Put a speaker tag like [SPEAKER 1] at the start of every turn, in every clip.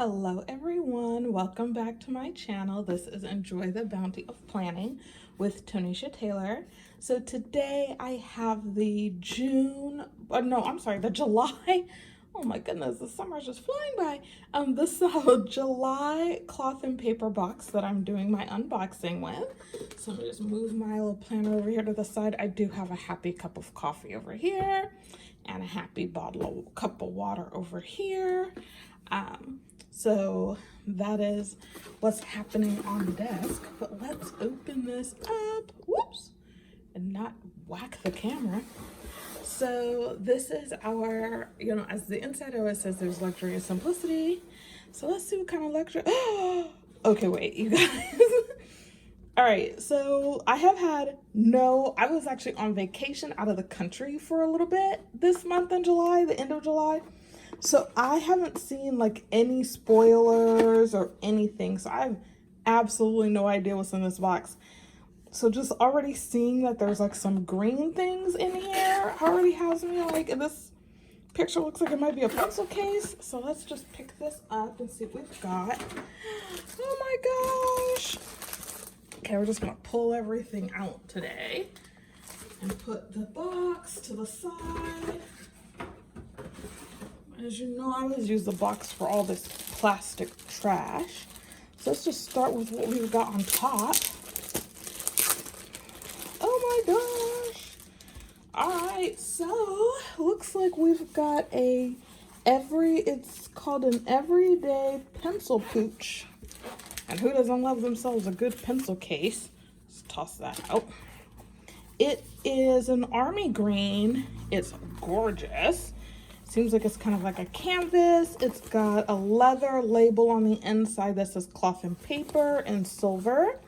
[SPEAKER 1] Hello everyone, welcome back to my channel. This is Enjoy the Bounty of Planning with Tonisha Taylor. So today I have the July, oh my goodness, the summer's just flying by. This is a July cloth and paper box that I'm doing my unboxing with. So I'm gonna just move my little planner over here to the side. I do have a happy cup of coffee over here and a happy cup of water over here. So that is what's happening on the desk, but let's open this up, whoops, and not whack the camera. So this is our, as the inside always says, there's luxury and simplicity. So let's see what kind of luxury. Okay, wait, you guys. All right, so I was actually on vacation out of the country for a little bit this month in July, the end of July. So I haven't seen like any spoilers or anything. So I have absolutely no idea what's in this box. So just already seeing that there's like some green things in here already has me like, this picture looks like it might be a pencil case. So let's just pick this up and see what we've got. Oh my gosh. Okay, we're just gonna pull everything out today and put the box to the side. As you know, I always use the box for all this plastic trash. So let's just start with what we've got on top. Oh my gosh. All right, so looks like we've got it's called an everyday pencil pooch. And who doesn't love themselves a good pencil case? Let's toss that out. It is an army green. It's gorgeous. Seems like it's kind of like a canvas. It's got a leather label on the inside that says cloth and paper in silver.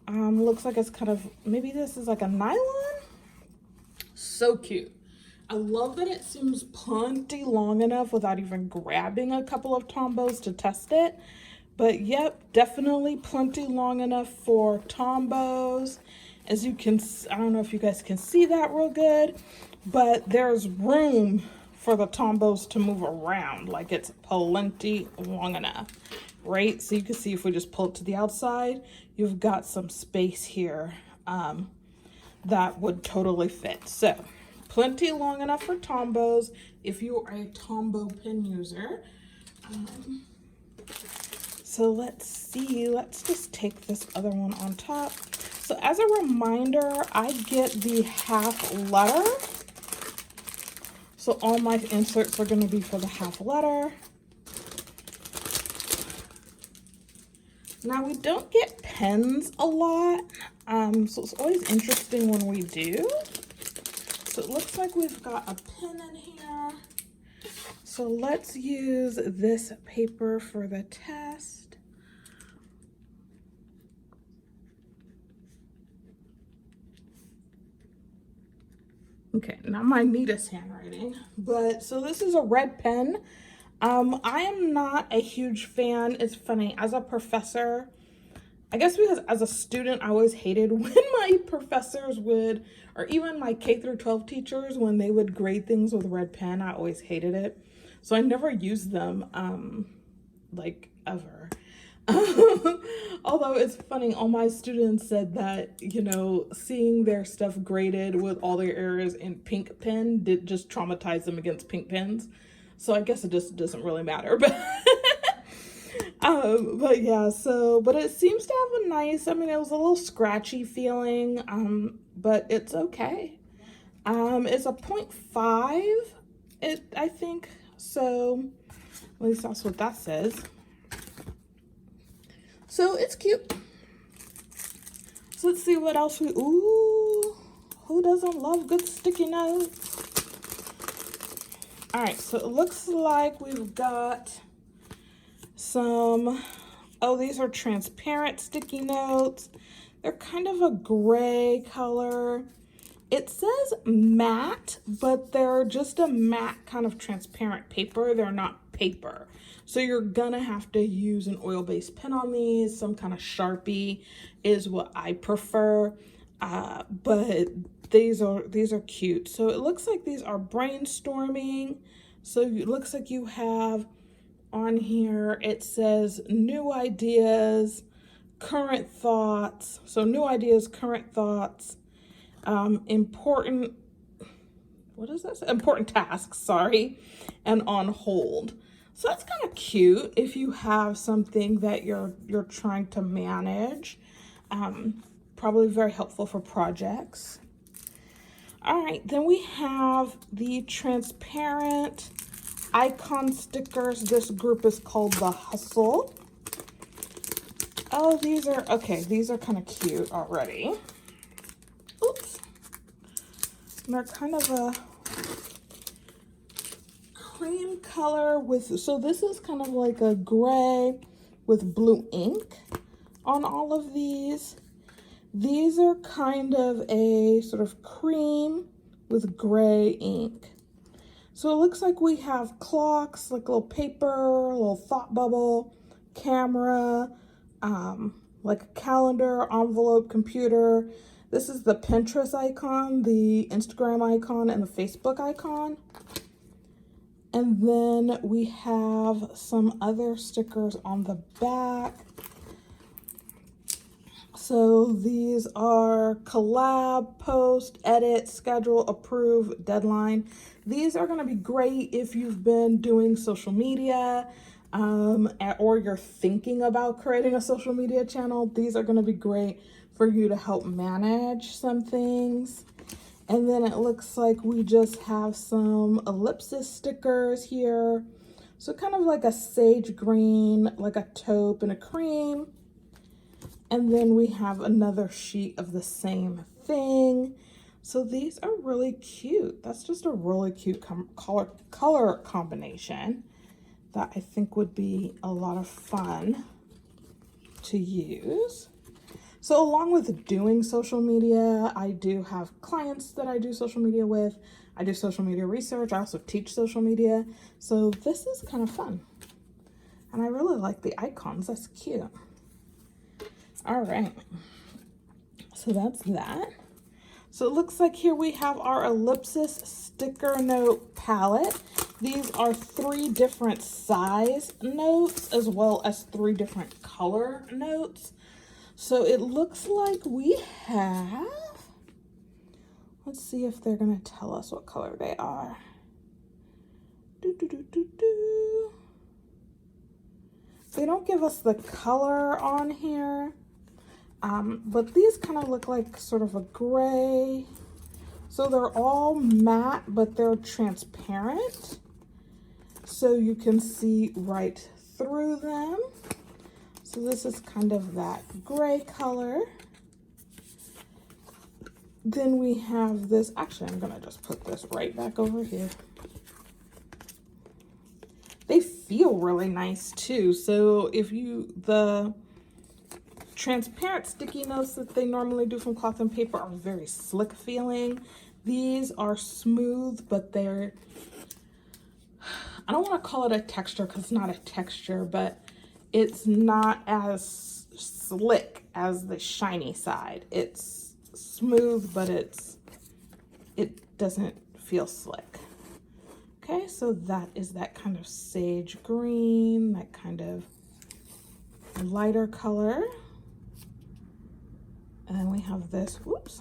[SPEAKER 1] Looks like it's kind of, maybe this is like a nylon. So cute. I love that it seems plenty long enough without even grabbing a couple of tombos to test it. But yep, definitely plenty long enough for tombos. As you can, I don't know if you guys can see that real good, but there's room for the tombos to move around, like it's plenty long enough, right? So you can see if we just pull it to the outside, you've got some space here that would totally fit. So plenty long enough for tombos if you are a tombo pen user. So let's see, let's just take this other one on top. So as a reminder, I get the half letter. So all my inserts are going to be for the half letter. Now we don't get pens a lot, so it's always interesting when we do. So it looks like we've got a pen in here. So let's use this paper for the test. Okay, not my neatest handwriting, but so this is a red pen. I am not a huge fan. It's funny, as a professor, I guess because as a student, I always hated when my professors would, or even my K through 12 teachers, when they would grade things with red pen, I always hated it. So I never used them, like ever. Although it's funny, all my students said that, seeing their stuff graded with all their errors in pink pen did just traumatize them against pink pens. So I guess it just doesn't really matter. But but yeah, but it seems to have a nice, it was a little scratchy feeling, but it's okay. It's a 0.5, I think. So at least that's what that says. So it's cute. So let's see what else ooh, who doesn't love good sticky notes? All right, so it looks like we've got some, these are transparent sticky notes. They're kind of a gray color. It says matte, but they're just a matte kind of transparent paper. They're not paper. So you're gonna have to use an oil-based pen on these. Some kind of Sharpie is what I prefer, but these are cute. So it looks like these are brainstorming. So it looks like you have on here, it says new ideas, current thoughts. So new ideas, current thoughts, important, what does that say? Important tasks, sorry, and on hold. So that's kind of cute if you have something that you're trying to manage. Probably very helpful for projects. All right, then we have the transparent icon stickers. This group is called the Hustle. Oh, these are, okay, these are kind of cute already. Oops. And they're kind of a cream color with, so this is kind of like a gray with blue ink on all of these. These are kind of a sort of cream with gray ink. So it looks like we have clocks, like a little paper, a little thought bubble, camera, like a calendar, envelope, computer. This is the Pinterest icon, the Instagram icon, and the Facebook icon. And then we have some other stickers on the back. So these are collab, post, edit, schedule, approve, deadline. These are going to be great if you've been doing social media or you're thinking about creating a social media channel. These are going to be great for you to help manage some things. And then it looks like we just have some ellipsis stickers here. So kind of like a sage green, like a taupe and a cream. And then we have another sheet of the same thing. So these are really cute. That's just a really cute color combination that I think would be a lot of fun to use. So along with doing social media, I do have clients that I do social media with. I do social media research. I also teach social media. So this is kind of fun. And I really like the icons. That's cute. All right, so that's that. So it looks like here we have our ellipsis sticker note palette. These are 3 different size notes as well as 3 different color notes. So it looks like we have, let's see if they're gonna tell us what color they are. They don't give us the color on here. But these kind of look like sort of a gray. So they're all matte, but they're transparent. So you can see right through them. So this is kind of that gray color. Then we have this, actually I'm gonna just put this right back over here. They feel really nice too. So if the transparent sticky notes that they normally do from cloth and paper are very slick feeling. These are smooth, but they're, I don't want to call it a texture because it's not a texture, but it's not as slick as the shiny side. It's smooth, but it doesn't feel slick. Okay, so that is that kind of sage green, that kind of lighter color. And then we have this, whoops.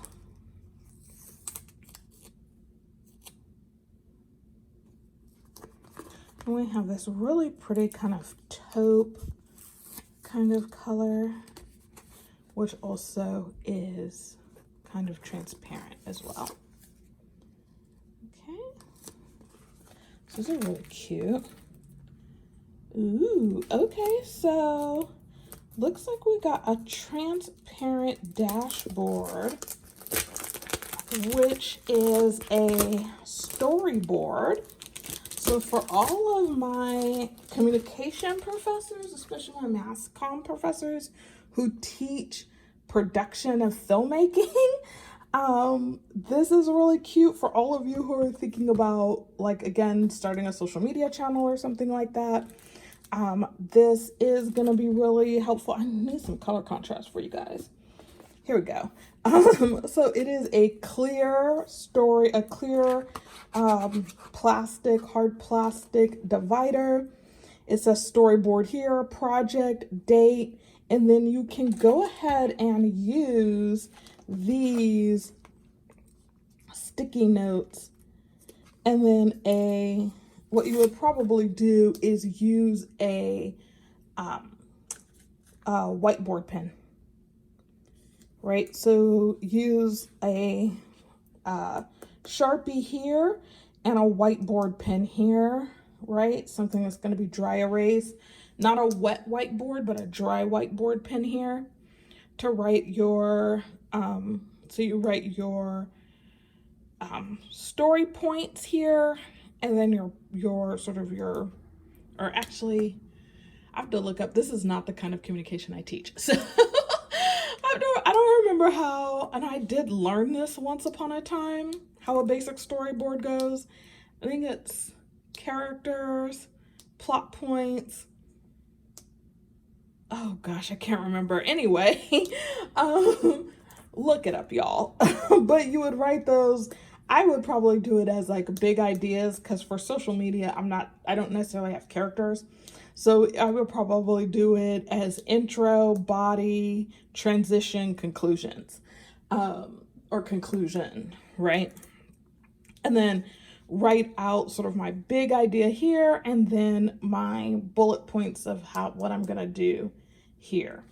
[SPEAKER 1] And we have this really pretty kind of taupe kind of color, which also is kind of transparent as well. Okay. So these are really cute. Ooh, okay, so looks like we got a transparent dashboard, which is a storyboard. So for all of my communication professors, especially my mass comm professors who teach production of filmmaking, this is really cute for all of you who are thinking about, like, again, starting a social media channel or something like that. This is going to be really helpful. I need some color contrast for you guys. Here we go. So it is a clear plastic, hard plastic divider. It says storyboard here, project, date, and then you can go ahead and use these sticky notes. And then what you would probably do is use a whiteboard pen, right? So use a Sharpie here and a whiteboard pen here, right? Something that's going to be dry erase, not a wet whiteboard, but a dry whiteboard pen here to write your, so you write your story points here, and then your sort of your, or actually, I have to look up, this is not the kind of communication I teach. So I don't remember how, and I did learn this once upon a time, how a basic storyboard goes. I think it's characters, plot points. Oh gosh, I can't remember. Anyway, look it up, y'all. But you would write those. I would probably do it as like big ideas, because for social media, I don't necessarily have characters. So I would probably do it as intro, body, transition, conclusions, or conclusion, right? And then write out sort of my big idea here, and then my bullet points of what I'm gonna do here.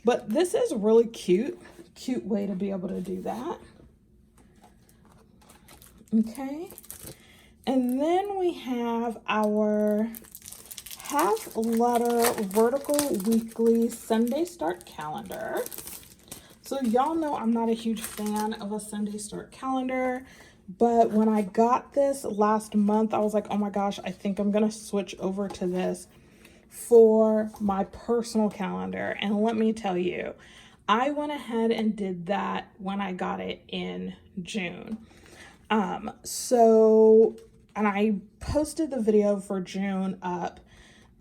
[SPEAKER 1] But this is really cute way to be able to do that. Okay, and then we have our half letter vertical weekly Sunday start calendar. So y'all know I'm not a huge fan of a Sunday start calendar, but when I got this last month, I was like, oh my gosh, I think I'm gonna switch over to this for my personal calendar. And let me tell you, I went ahead and did that when I got it in June. And I posted the video for June up,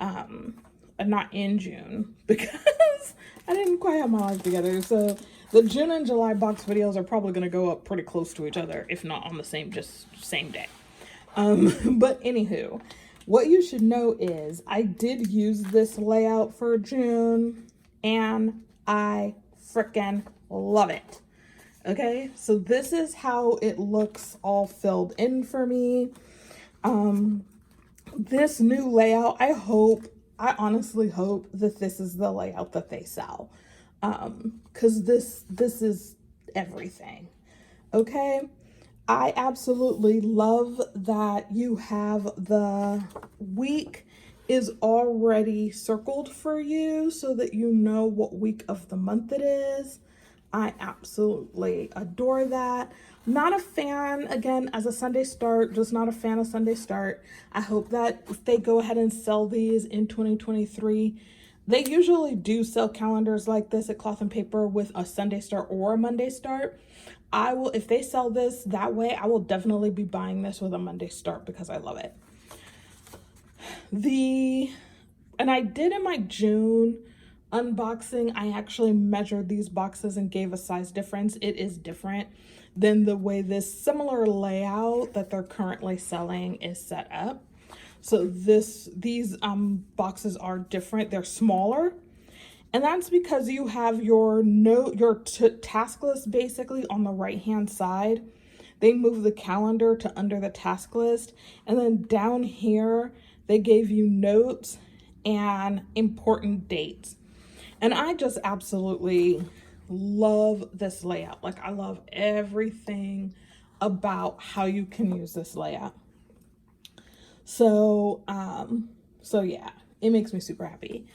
[SPEAKER 1] not in June, because I didn't quite have my life together. So the June and July box videos are probably going to go up pretty close to each other, if not on the same day. But anywho, what you should know is I did use this layout for June, and I freaking love it. Okay, so this is how it looks all filled in for me. This new layout, I honestly hope that this is the layout that they sell. Because this is everything. Okay, I absolutely love that you have the week is already circled for you so that you know what week of the month it is. I absolutely adore that. Not a fan, again, as a Sunday start, just not a fan of Sunday start. I hope that if they go ahead and sell these in 2023, they usually do sell calendars like this at Cloth and Paper with a Sunday start or a Monday start. I will, if they sell this that way, I will definitely be buying this with a Monday start because I love it. And I did in my June unboxing, I actually measured these boxes and gave a size difference. It is different than the way this similar layout that they're currently selling is set up. So these boxes are different. They're smaller, and that's because you have your task list basically on the right hand side. They move the calendar to under the task list, and then down here they gave you notes and important dates. And I just absolutely love this layout. Like, I love everything about how you can use this layout. So yeah, it makes me super happy.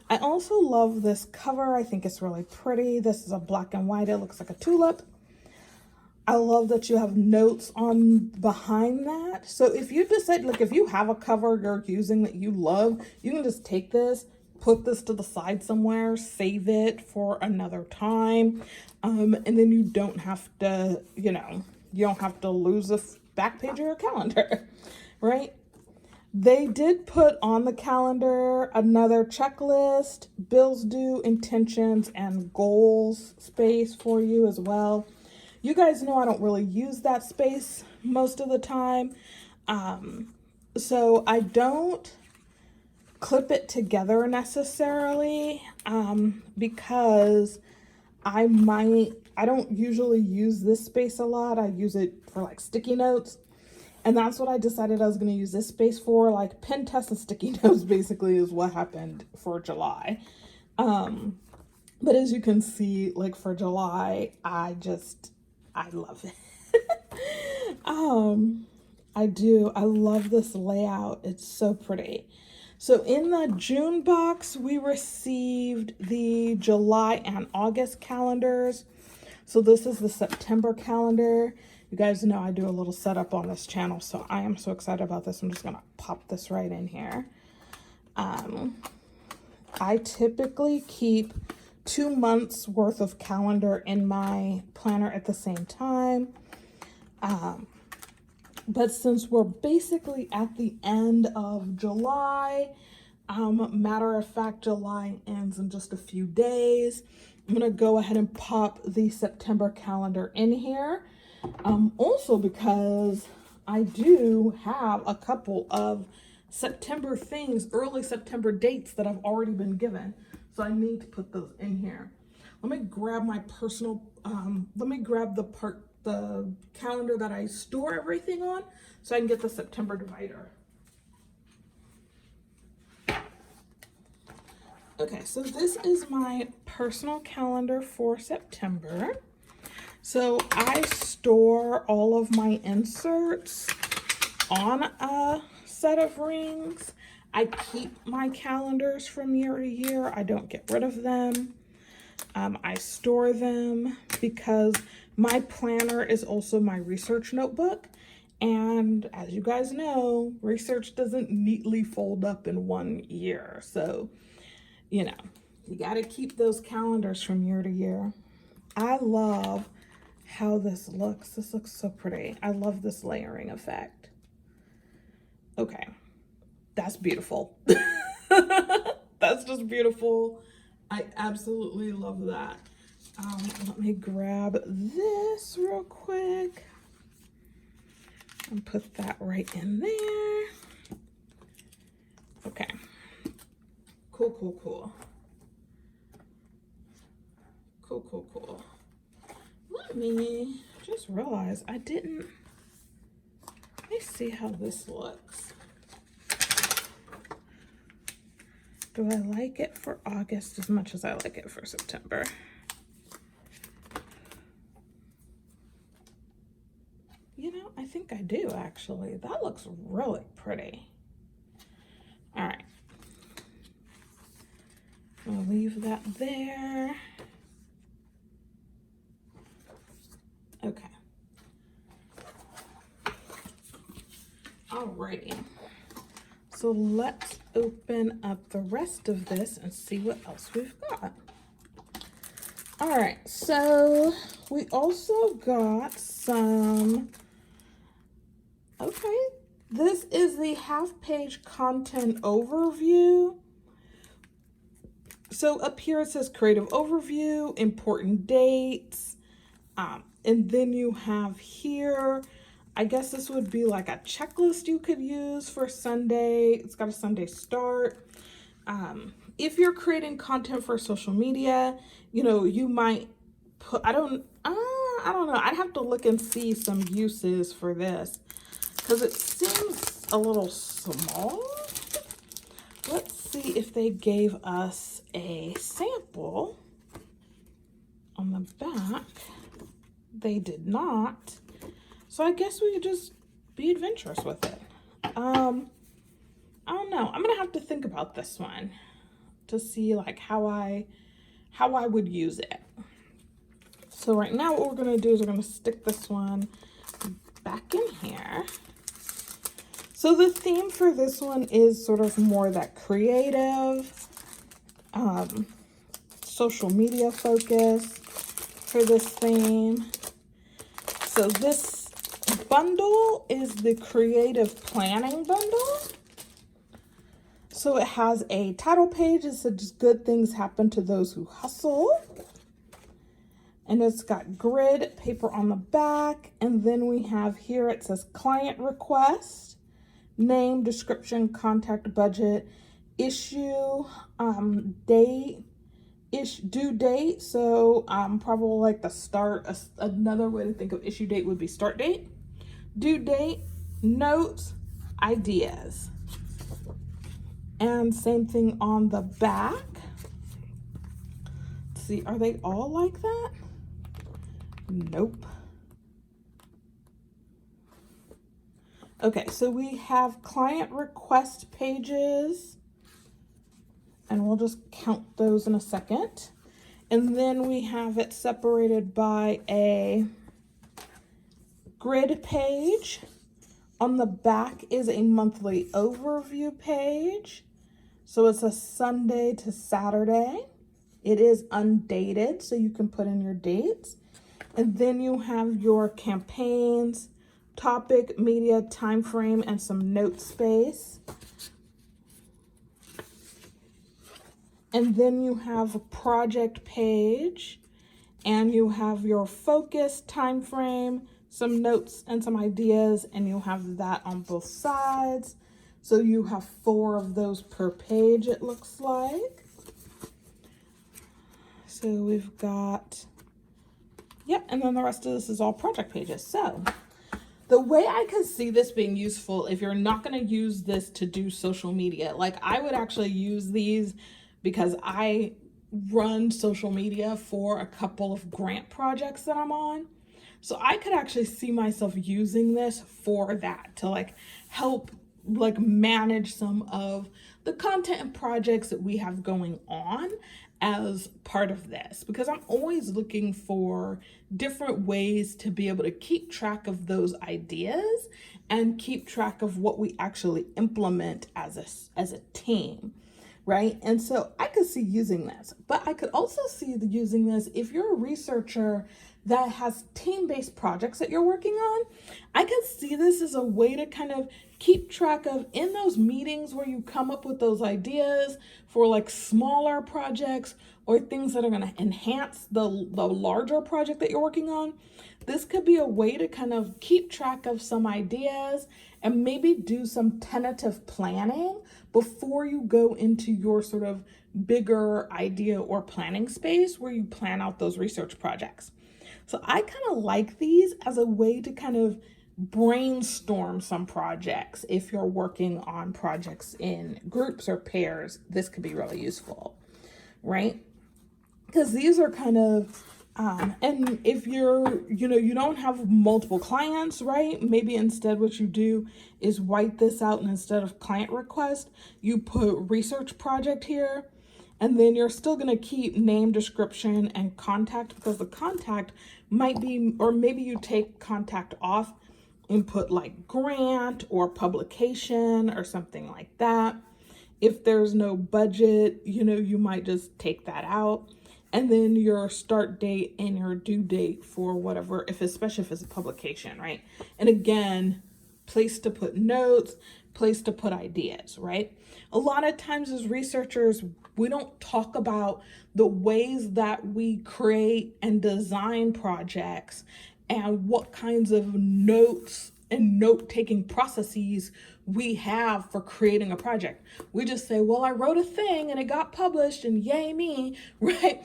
[SPEAKER 1] I also love this cover. I think it's really pretty. This is a black and white. It looks like a tulip. I love that you have notes on behind that. So if you decide, like, if you have a cover you're using that you love, you can just take this, put this to the side somewhere, save it for another time. And then you don't have to, you don't have to lose a back page of your calendar, right? They did put on the calendar another checklist, bills due, intentions, and goals space for you as well. You guys know I don't really use that space most of the time. So I don't clip it together necessarily, because I don't usually use this space a lot. I use it for like sticky notes. And that's what I decided I was going to use this space for. Like pen tests and sticky notes basically is what happened for July. But as you can see, like for July, I love it. I do. I love this layout. It's so pretty. So in the June box, we received the July and August calendars. So this is the September calendar. You guys know I do a little setup on this channel, so I am so excited about this. I'm just gonna pop this right in here. I typically keep 2 months worth of calendar in my planner at the same time. But since we're basically at the end of July, matter of fact, July ends in just a few days. I'm gonna go ahead and pop the September calendar in here. Also because I do have a couple of September things, early September dates that I've already been given. So I need to put those in here. Let me grab my personal, let me grab the calendar that I store everything on so I can get the September divider. Okay, so this is my personal calendar for September. So I store all of my inserts on a set of rings. I keep my calendars from year to year. I don't get rid of them. I store them because my planner is also my research notebook. And as you guys know, research doesn't neatly fold up in 1 year. So, you know, you got to keep those calendars from year to year. I love how this looks. This looks so pretty. I love this layering effect. Okay, that's beautiful. That's just beautiful. I absolutely love that. Let me grab this real quick and put that right in there. Okay, cool, cool, cool. Cool, cool, cool. Let me just realize I didn't, let me see how this looks. Do I like it for August as much as I like it for September? You know, I think I do actually. That looks really pretty. All right. I'll leave that there. Okay. Alrighty. So let's open up the rest of this and see what else we've got. All right, so we also got some, okay, this is the half-page content overview. So up here it says creative overview, important dates, and then you have here, I guess this would be like a checklist you could use for Sunday. It's got a Sunday start. If you're creating content for social media, you know, you might put, I don't know. I'd have to look and see some uses for this because it seems a little small. Let's see if they gave us a sample on the back. They did not. So I guess we could just be adventurous with it. I don't know. I'm gonna have to think about this one to see like how I would use it. So right now what we're gonna do is we're gonna stick this one back in here. So the theme for this one is sort of more that creative, social media focus for this theme. So this bundle is the creative planning bundle. So it has a title page. It says good things happen to those who hustle. And it's got grid paper on the back. And then we have here, it says client request, name, description, contact, budget, issue date, due date. So probably like the start, another way to think of issue date would be start date, due date, notes, ideas. And same thing on the back. Let's see, are they all like that? Nope. Okay, so we have client request pages, and we'll just count those in a second. And then we have it separated by a grid page. On the back is a monthly overview page. So it's a Sunday to Saturday. It is undated, so you can put in your dates. And then you have your campaigns, topic, media, time frame, and some note space. And then you have a project page, and you have your focus, time frame, some notes and some ideas, and you have that on both sides. So you have 4 of those per page, it looks like. So we've got, yep, and then the rest of this is all project pages. So the way I could see this being useful, if you're not going to use this to do social media, like I would actually use these because I run social media for a couple of grant projects that I'm on. So I could actually see myself using this for that, to like help like manage some of the content and projects that we have going on as part of this, because I'm always looking for different ways to be able to keep track of those ideas and keep track of what we actually implement as a team, right? And so I could see using this, but I could also see using this if you're a researcher that has team-based projects that you're working on. I could see this as a way to kind of keep track of, in those meetings where you come up with those ideas for like smaller projects or things that are going to enhance the larger project that you're working on. This could be a way to kind of keep track of some ideas and maybe do some tentative planning before you go into your sort of bigger idea or planning space where you plan out those research projects. So I kind of like these as a way to kind of brainstorm some projects. If you're working on projects in groups or pairs, this could be really useful, right? Because these are kind of, and if you're, you don't have multiple clients, right? Maybe instead what you do is white this out, and instead of client request, you put research project here. And then you're still going to keep name, description, and contact, because the contact might be, or maybe you take contact off and put like grant or publication or something like that. If there's no budget, you might just take that out. And then your start date and your due date for whatever, especially if it's a publication, right? And again, place to put notes, place to put ideas, right? A lot of times as researchers, we don't talk about the ways that we create and design projects and what kinds of notes and note-taking processes we have for creating a project. We just say, well, I wrote a thing and it got published and yay me, right?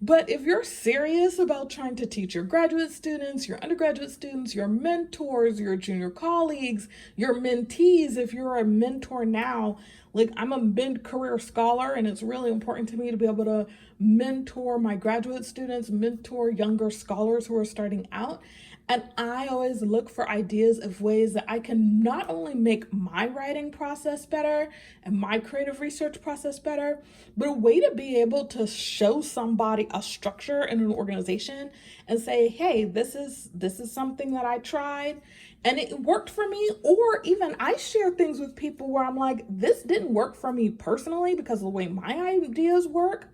[SPEAKER 1] But if you're serious about trying to teach your graduate students, your undergraduate students, your mentors, your junior colleagues, your mentees, if you're a mentor now, like I'm a mid-career scholar, and it's really important to me to be able to mentor my graduate students, mentor younger scholars who are starting out. And I always look for ideas of ways that I can not only make my writing process better and my creative research process better, but a way to be able to show somebody a structure in an organization and say, hey, this is something that I tried and it worked for me. Or even I share things with people where I'm like, this didn't work for me personally because of the way my ideas work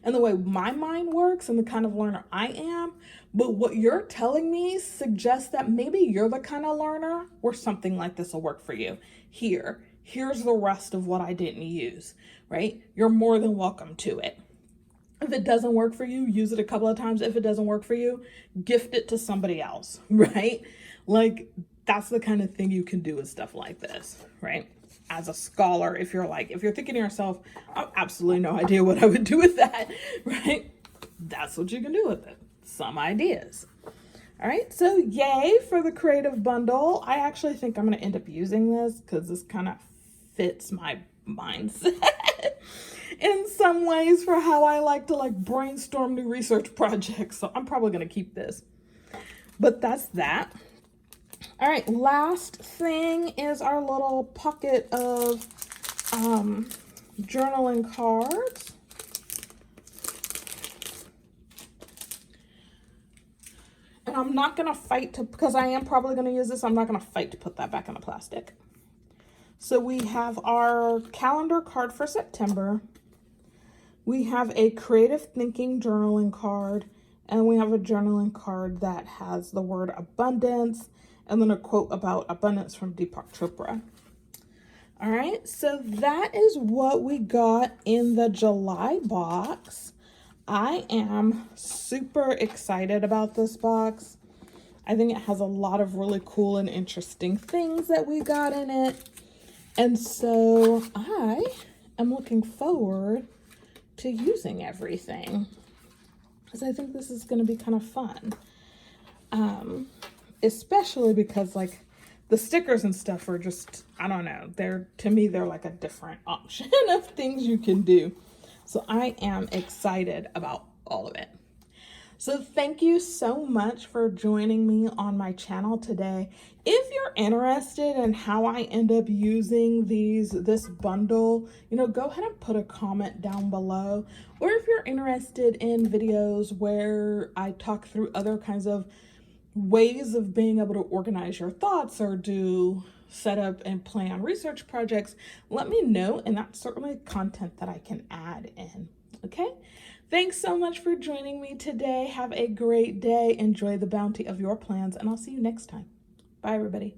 [SPEAKER 1] and the way my mind works and the kind of learner I am. But what you're telling me suggests that maybe you're the kind of learner where something like this will work for you. Here's the rest of what I didn't use, right? You're more than welcome to it. If it doesn't work for you, use it a couple of times. If it doesn't work for you, gift it to somebody else, right? Like that's the kind of thing you can do with stuff like this, right? as a scholar, if you're thinking to yourself, I have absolutely no idea what I would do with that, right? That's what you can do with it. Some ideas. All right, so yay for the creative bundle. I actually think I'm going to end up using this because this kind of fits my mindset in some ways for how I like to brainstorm new research projects. So I'm probably going to keep this. But that's that. All right, last thing is our little pocket of journaling cards. And I'm not going to fight to, because I am probably going to use this, I'm not going to fight to put that back in the plastic. So we have our calendar card for September. We have a creative thinking journaling card. And we have a journaling card that has the word abundance and then a quote about abundance from Deepak Chopra. All right, so that is what we got in the July box. I am super excited about this box. I think it has a lot of really cool and interesting things that we got in it. And so I am looking forward to using everything because I think this is going to be kind of fun. Especially because the stickers and stuff are just, I don't know, to me they're like a different option of things you can do. So I am excited about all of it. So thank you so much for joining me on my channel today. If you're interested in how I end up using this bundle, go ahead and put a comment down below. Or if you're interested in videos where I talk through other kinds of ways of being able to organize your thoughts or do set up and plan research projects, let me know, and that's certainly content that I can add in. Okay, thanks so much for joining me today. Have a great day. Enjoy the bounty of your plans, and I'll see you next time. Bye, everybody.